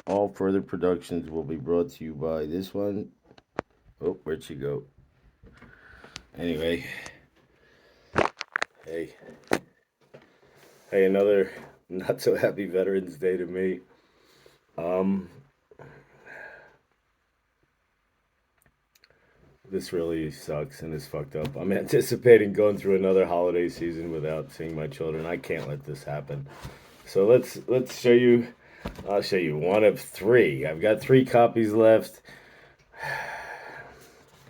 All further productions will be brought to you by this one. Oh, where'd she go? Anyway, hey, hey, another not so happy Veterans Day to me. Um, this really sucks and is fucked up. I'm anticipating going through another holiday season without seeing my children. I can't let this happen. So let's show you. I'll show you one of three. I've got three copies left.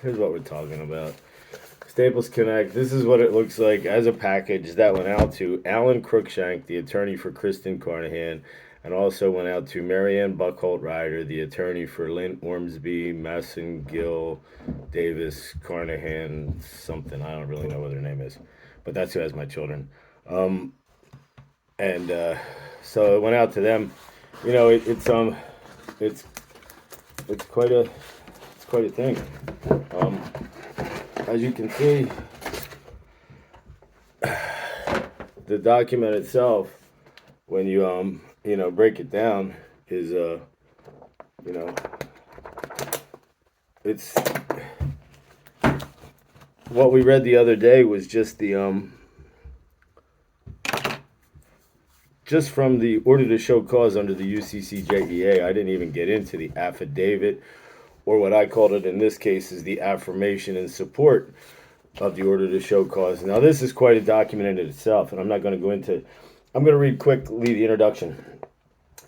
Here's what we're talking about. Staples Connect. This is what it looks like as a package that went out to Alan Cruikshank, the attorney for Kristen Carnahan, and also went out to Marianne Buckholt Ryder, the attorney for Lynn Ormsby, Masson, Gill, Davis, Carnahan, something. I don't really know what their name is, but that's who has my children. Um, and so it went out to them. You know, it's it's quite a it's quite a thing. Um, as you can see, the document itself, when you break it down, is you know it's what we read the other day was just the just from the order to show cause under the UCCJEA. I didn't even get into the affidavit, or what I called it in this case is the affirmation in support of the order to show cause. Now, this is quite a document in itself, and I'm not going to go into. I'm going to read quickly the introduction.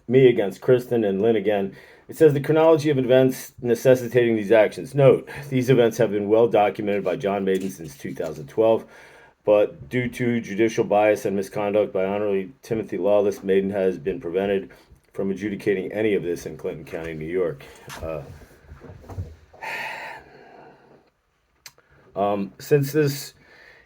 Me against Kristen and Lynn again. It says the chronology of events necessitating these actions. Note, these events have been well documented by John Maiden since 2012, but due to judicial bias and misconduct by Honorable Timothy Lawless, Maiden has been prevented from adjudicating any of this in Clinton County, New York. Since this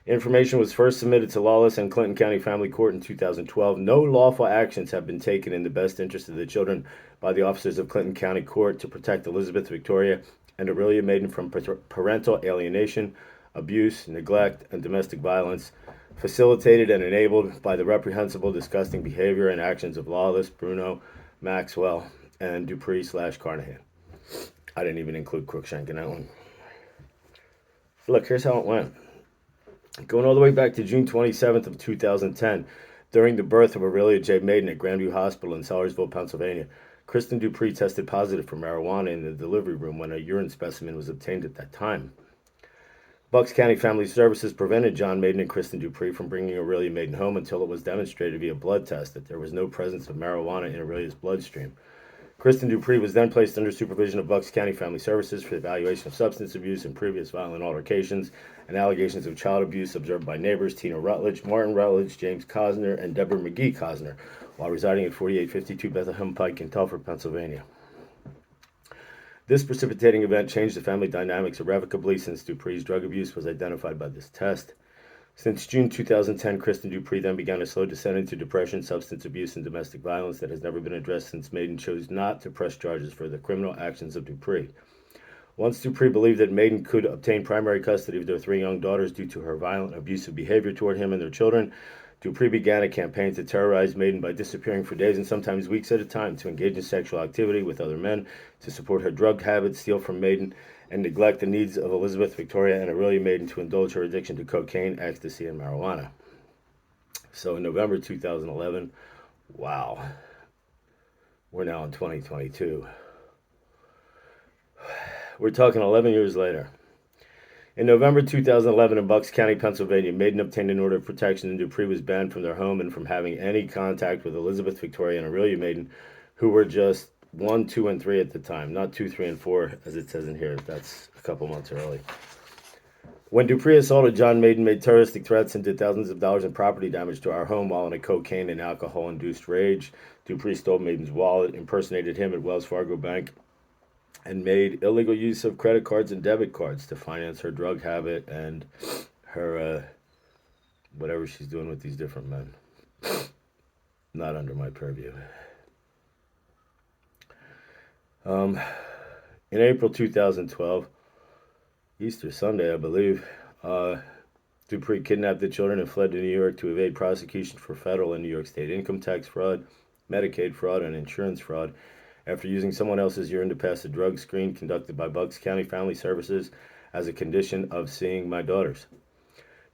information was first submitted to Lawless and Clinton County Family Court in 2012, no lawful actions have been taken in the best interest of the children by the officers of Clinton County Court to protect Elizabeth Victoria and Aurelia Maiden from parental alienation, abuse, neglect, and domestic violence, facilitated and enabled by the reprehensible, disgusting behavior and actions of Lawless, Bruno, Maxwell, and Dupree/Carnahan. I didn't even include Cruikshank in that one. Look, here's how it went. Going all the way back to June 27th of 2010, during the birth of Aurelia J. Maiden at Grandview Hospital in Sellersville, Pennsylvania, Kristen Dupree tested positive for marijuana in the delivery room when a urine specimen was obtained at that time. Bucks County Family Services prevented John Maiden and Kristen Dupree from bringing Aurelia Maiden home until it was demonstrated via blood test that there was no presence of marijuana in Aurelia's bloodstream. Kristen Dupree was then placed under supervision of Bucks County Family Services for the evaluation of substance abuse and previous violent altercations and allegations of child abuse observed by neighbors Tina Rutledge, Martin Rutledge, James Cosner, and Deborah McGee Cosner while residing at 4852 Bethlehem Pike in Telford, Pennsylvania. This precipitating event changed the family dynamics irrevocably since Dupree's drug abuse was identified by this test. Since June 2010, Kristen Dupree then began a slow descent into depression, substance abuse, and domestic violence that has never been addressed since Maiden chose not to press charges for the criminal actions of Dupree. Once Dupree believed that Maiden could obtain primary custody of their three young daughters due to her violent, abusive behavior toward him and their children, Dupree began a campaign to terrorize Maiden by disappearing for days and sometimes weeks at a time, to engage in sexual activity with other men, to support her drug habits, steal from Maiden, and neglect the needs of Elizabeth Victoria and Aurelia Maiden to indulge her addiction to cocaine, ecstasy, and marijuana. So in November 2011, wow, we're now in 2022. We're talking 11 years later. In November 2011 in Bucks County, Pennsylvania, Maiden obtained an order of protection and Dupree was banned from their home and from having any contact with Elizabeth Victoria and Aurelia Maiden, who were just 1, 2, and 3 at the time, not 2, 3, and 4 as it says in here. That's a couple months early. When Dupree assaulted John Maiden, made terroristic threats, and did thousands of dollars in property damage to our home while in a cocaine and alcohol-induced rage, Dupree stole Maiden's wallet, impersonated him at Wells Fargo Bank, and made illegal use of credit cards and debit cards to finance her drug habit and her whatever she's doing with these different men. Not under my purview. In April 2012, Easter Sunday, I believe, Dupree kidnapped the children and fled to New York to evade prosecution for federal and New York State income tax fraud, Medicaid fraud, and insurance fraud, after using someone else's urine to pass a drug screen conducted by Bucks County Family Services as a condition of seeing my daughters.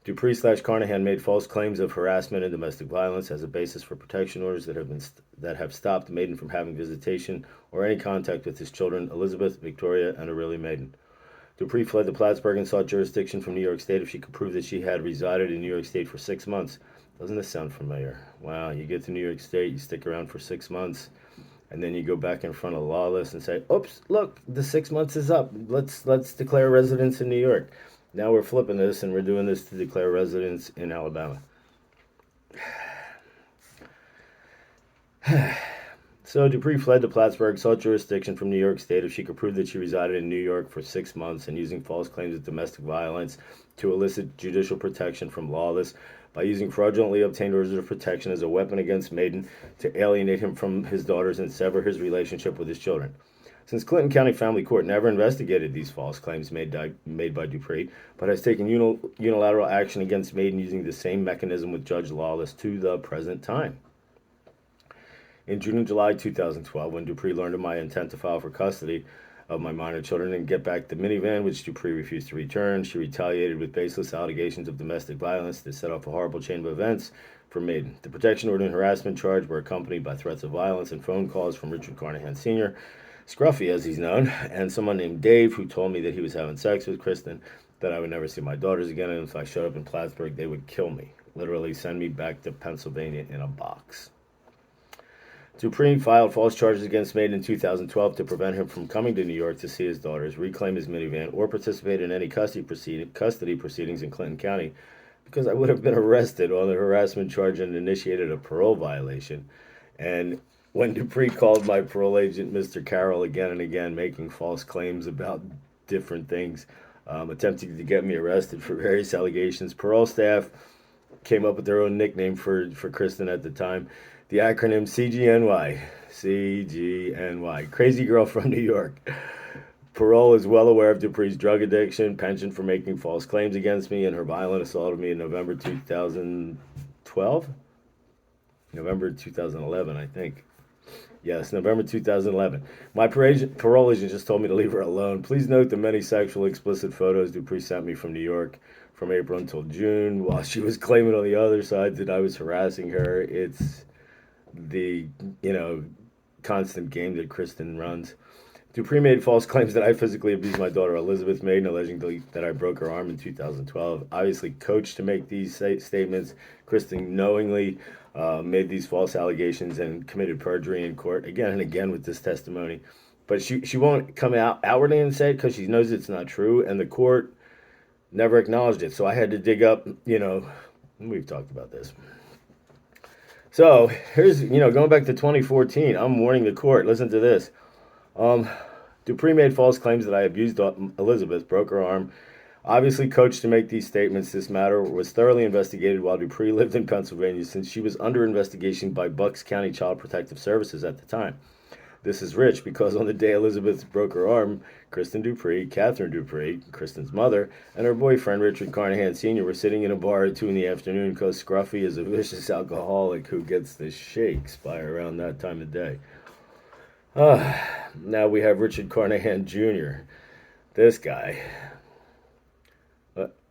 Dupree/Carnahan made false claims of harassment and domestic violence as a basis for protection orders that have stopped Maiden from having visitation or any contact with his children, Elizabeth, Victoria, and Aurelia Maiden. Dupree fled to Plattsburgh and sought jurisdiction from New York State if she could prove that she had resided in New York State for 6 months. Doesn't this sound familiar? Wow, you get to New York State, you stick around for 6 months, and then you go back in front of Lawless and say, "Oops, look, the 6 months is up. Let's declare residence in New York." Now we're flipping this, and we're doing this to declare residence in Alabama. So Dupree fled to Plattsburgh, sought jurisdiction from New York State if she could prove that she resided in New York for 6 months, and using false claims of domestic violence to elicit judicial protection from Lawless by using fraudulently obtained orders of protection as a weapon against Maiden to alienate him from his daughters and sever his relationship with his children. Since Clinton County Family Court never investigated these false claims made by Dupree, but has taken unilateral action against Maiden using the same mechanism with Judge Lawless to the present time. In June and July 2012, when Dupree learned of my intent to file for custody of my minor children and get back the minivan, which Dupree refused to return, she retaliated with baseless allegations of domestic violence that set off a horrible chain of events for Maiden. The protection order and harassment charge were accompanied by threats of violence and phone calls from Richard Carnahan Sr., Scruffy as he's known, and someone named Dave, who told me that he was having sex with Kristen, that I would never see my daughters again, and if I showed up in Plattsburgh, they would kill me. Literally send me back to Pennsylvania in a box. Dupree filed false charges against Maiden in 2012 to prevent him from coming to New York to see his daughters, reclaim his minivan, or participate in any custody proceedings in Clinton County, because I would have been arrested on the harassment charge and initiated a parole violation. And when Dupree called my parole agent, Mr. Carroll, again and again, making false claims about different things, attempting to get me arrested for various allegations, parole staff came up with their own nickname for Kristen at the time, the acronym CGNY. CGNY. Crazy Girl from New York. Parole is well aware of Dupree's drug addiction, penchant for making false claims against me, and her violent assault of me in November 2012? November 2011, I think. Yes, November 2011. My parole agent just told me to leave her alone. Please note the many sexual explicit photos Dupree sent me from New York from April until June, while she was claiming on the other side that I was harassing her. It's the, constant game that Kristen runs. Dupree made false claims that I physically abused my daughter Elizabeth Maiden, alleging that I broke her arm in 2012. Obviously coached to make these statements. Kristen knowingly made these false allegations and committed perjury in court again and again with this testimony. But she won't come out outwardly and say it because she knows it's not true, and the court never acknowledged it. So I had to dig up, we've talked about this. So here's, going back to 2014, I'm warning the court. Listen to this. Dupree made false claims that I abused Elizabeth, broke her arm. Obviously coached to make these statements. This matter was thoroughly investigated while Dupree lived in Pennsylvania, since she was under investigation by Bucks County Child Protective Services at the time. This is rich because on the day Elizabeth broke her arm, Kristen Dupree, Catherine Dupree, Kristen's mother, and her boyfriend Richard Carnahan Sr. were sitting in a bar at 2 in the afternoon because Scruffy is a vicious alcoholic who gets the shakes by around that time of day. Now we have Richard Carnahan Jr. This guy.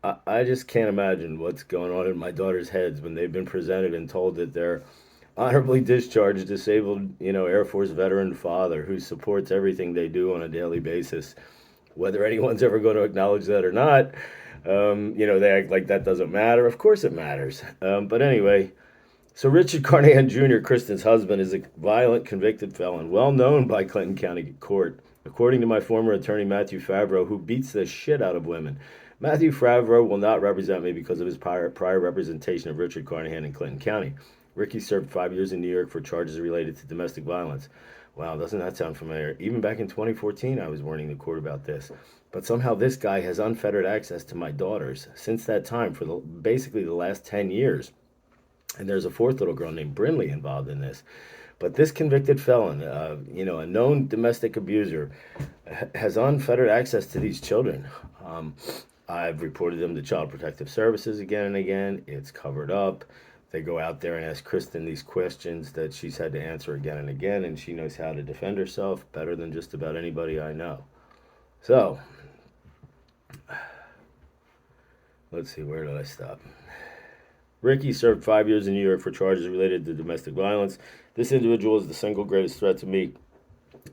I just can't imagine what's going on in my daughter's heads when they've been presented and told that they're honorably discharged, disabled, Air Force veteran father who supports everything they do on a daily basis. Whether anyone's ever going to acknowledge that or not, they act like that doesn't matter. Of course it matters. But anyway, so Richard Carnahan Jr., Kristen's husband, is a violent convicted felon, well known by Clinton County Court, according to my former attorney Matthew Favreau, who beats the shit out of women. Matthew Favreau will not represent me because of his prior representation of Richard Carnahan in Clinton County. Ricky served 5 years in New York for charges related to domestic violence. Wow, doesn't that sound familiar? Even back in 2014, I was warning the court about this. But somehow this guy has unfettered access to my daughters since that time for basically the last 10 years. And there's a fourth little girl named Brinley involved in this. But this convicted felon, a known domestic abuser, has unfettered access to these children. I've reported them to Child Protective Services again and again. It's covered up. they go out there and ask Kristen these questions that she's had to answer again and again, and she knows how to defend herself better than just about anybody I know. So, let's see, where did I stop? Ricky served 5 years in New York for charges related to domestic violence. This individual is the single greatest threat to me,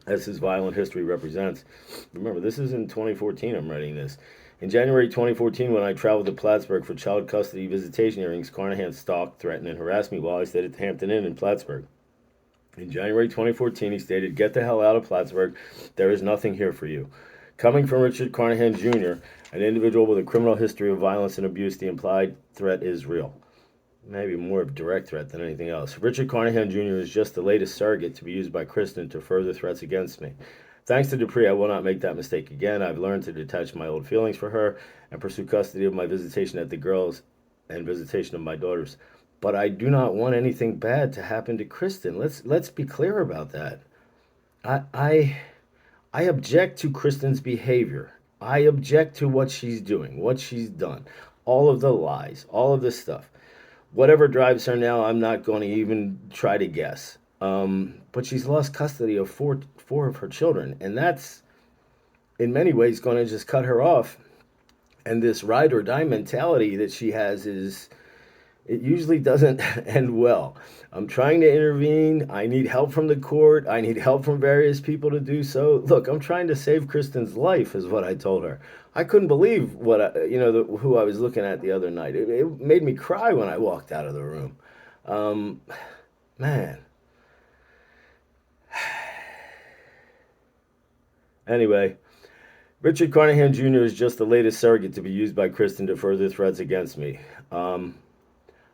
as his violent history represents. Remember, this is in 2014 I'm writing this. In January 2014, when I traveled to Plattsburgh for child custody visitation hearings, Carnahan stalked, threatened, and harassed me while I stayed at the Hampton Inn in Plattsburgh. In January 2014, he stated, "Get the hell out of Plattsburgh. There is nothing here for you." Coming from Richard Carnahan Jr., an individual with a criminal history of violence and abuse, the implied threat is real. Maybe more of a direct threat than anything else. Richard Carnahan Jr. is just the latest surrogate to be used by Kristen to further threats against me. Thanks to Dupree, I will not make that mistake again. I've learned to detach my old feelings for her and pursue custody of my visitation at the girls and visitation of my daughters. But I do not want anything bad to happen to Kristen. Let's be clear about that. I object to Kristen's behavior. I object to what she's doing, what she's done, all of the lies, all of this stuff. Whatever drives her now, I'm not going to even try to guess. But she's lost custody of four of her children, and that's in many ways going to just cut her off. And this ride or die mentality that she has it usually doesn't end well. I'm trying to intervene. I need help from the court. I need help from various people to do so. Look, I'm trying to save Kristen's life, is what I told her. I couldn't believe who I was looking at the other night. It made me cry when I walked out of the room. Man. Anyway, Richard Carnahan Jr. is just the latest surrogate to be used by Kristen to further threats against me.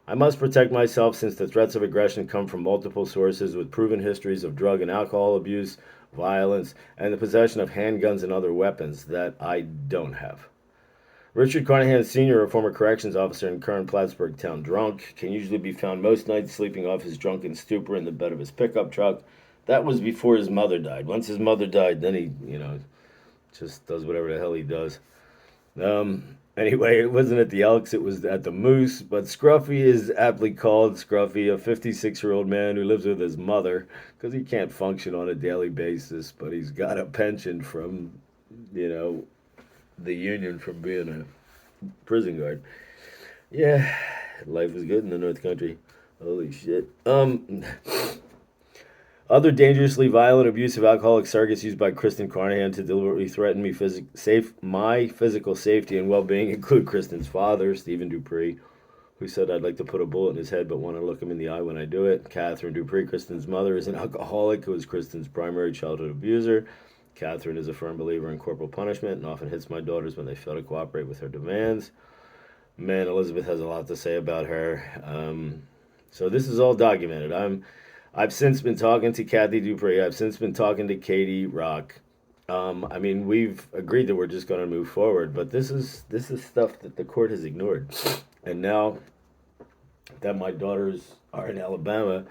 I must protect myself since the threats of aggression come from multiple sources with proven histories of drug and alcohol abuse, violence, and the possession of handguns and other weapons that I don't have. Richard Carnahan Sr., a former corrections officer and current Plattsburgh town drunk, can usually be found most nights sleeping off his drunken stupor in the bed of his pickup truck. That was before his mother died. Once his mother died, then he, just does whatever the hell he does. Anyway, it wasn't at the Elks, it was at the Moose, but Scruffy is aptly called Scruffy, a 56-year-old man who lives with his mother because he can't function on a daily basis, but he's got a pension from, the union from being a prison guard. Yeah, life is good in the North Country. Holy shit. Other dangerously violent, abusive alcoholic surrogates used by Kristen Carnahan to deliberately threaten my physical safety and well-being include Kristen's father, Stephen Dupree, who said I'd like to put a bullet in his head but want to look him in the eye when I do it. Catherine Dupree, Kristen's mother, is an alcoholic who is Kristen's primary childhood abuser. Catherine is a firm believer in corporal punishment and often hits my daughters when they fail to cooperate with her demands. Man, Elizabeth has a lot to say about her. So this is all documented. I've since been talking to Kathy Dupree. I've since been talking to Katie Rock. We've agreed that we're just going to move forward, but this is stuff that the court has ignored. And now that my daughters are in Alabama,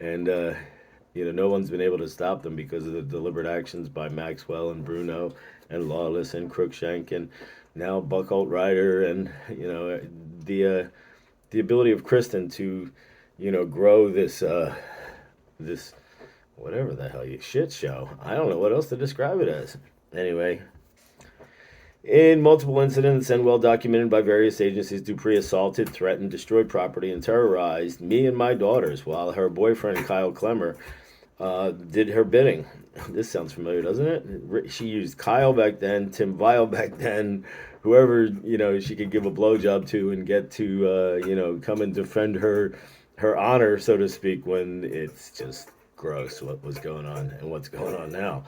and no one's been able to stop them because of the deliberate actions by Maxwell and Bruno and Lawless and Crookshank and now Buckholt Ryder and the ability of Kristen to grow this whatever the hell shit show. I don't know what else to describe it as. Anyway, in multiple incidents and well documented by various agencies, Dupree assaulted, threatened, destroyed property, and terrorized me and my daughters while her boyfriend, Kyle Klemmer, did her bidding. This sounds familiar, doesn't it? She used Kyle back then, Tim Vile back then, whoever, she could give a blowjob to and get to, come and defend her honor, so to speak, when it's just gross what was going on and what's going on now.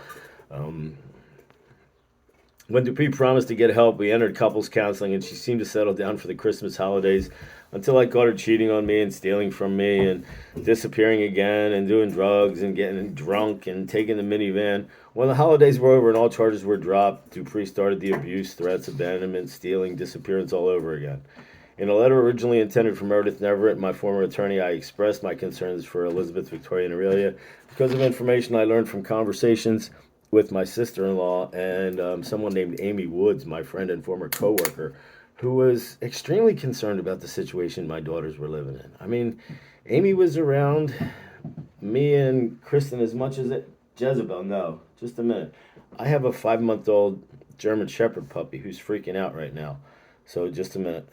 When Dupree promised to get help, we entered couples counseling, and she seemed to settle down for the Christmas holidays until I caught her cheating on me and stealing from me and disappearing again and doing drugs and getting drunk and taking the minivan. When the holidays were over and all charges were dropped, Dupree started the abuse, threats, abandonment, stealing, disappearance all over again. In a letter originally intended for Meredith Neverett, my former attorney, I expressed my concerns for Elizabeth, Victoria, and Aurelia because of information I learned from conversations with my sister-in-law and someone named Amy Woods, my friend and former co-worker, who was extremely concerned about the situation my daughters were living in. I mean, Amy was around me and Kristen as much as it. Jezebel, no, just a minute. I have a 5-month old German Shepherd puppy who's freaking out right now. So just a minute.